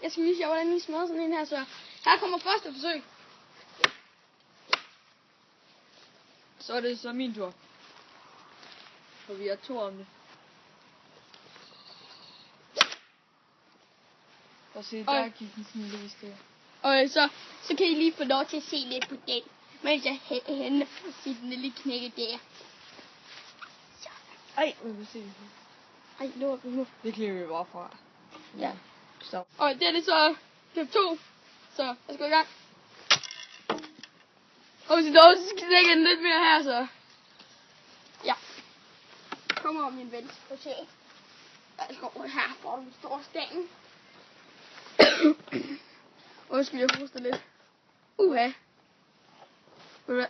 Jeg skal vise jer, hvordan I smadrer sådan en her, så her kommer første forsøg. Så er det så min tur. For vi er 2 om det. Og se, der gik den sådan lidt i stedet. Og så kan I lige få lov til at se lidt på den, mens jeg henter den lille knække der. Så. Ej, må vi se det. Ej, luk nu. Det klipper vi bare fra. Ja. Stop. Og det er det så klip 2. Så jeg skal gå i gang. Og hvis I dog, så skal jeg lægge lidt mere her, så. Ja. Kommer om min ven. Prøv at se. Jeg skal over her for den store stangen. Undskyld, jeg hoster lidt. Ved du hvad?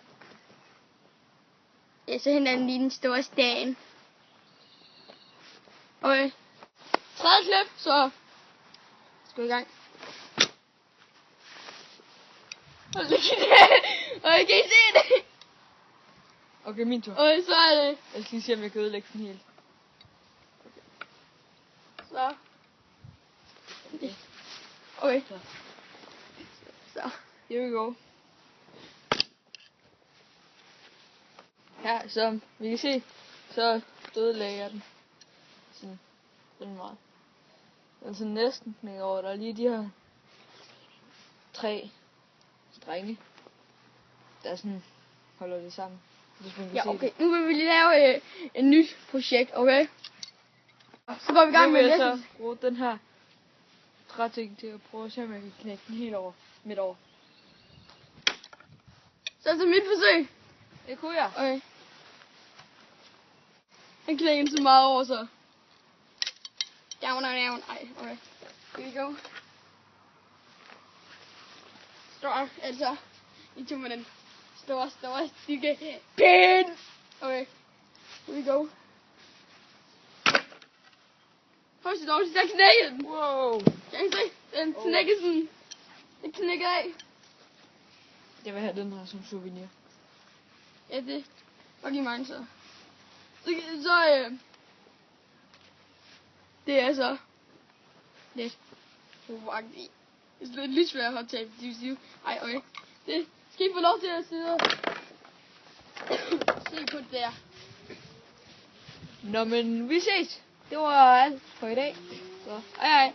Ja, så henter den lige den store stand. Okay. Tredje klip, så skal vi i gang. Og jeg kan ikke se det. Okay, min tur. Og så er det. Jeg skal lige se, om jeg kan ødelægge den helt. Så. Okay. Så. Here we go. Her, som vi kan se, så ødelagde jeg den. Sådan meget. Den er sådan næsten knækker over. Der er lige de her 3 strenge, der sådan holder det sammen. Ja, okay. Nu vil vi lige lave et nyt projekt, okay? Så går vi i gang med næste. Nu vil jeg så bruge den her træting til at prøve at se, om jeg kan knække den helt over, midt over. Så er det mit forsøg. Det kunne jeg. Okay. Han knækker den så meget over, så. Down. Ej, okay. Here we go. Står altså i 2 med den store stykke pind. Okay. Here we go. Prøv at se dog, der knækker den. Wow. Kan I se? Den knækker sådan. Den knækker af. Jeg vil have den her som souvenir. Ja, det var lige mig så. Det er så lidt uvagtigt. Det er lidt svært at håndtage. Ej, okay. Det skal I få lov til at sidde og se på det der. Nå, men vi ses. Det var alt for i dag. Så, hej.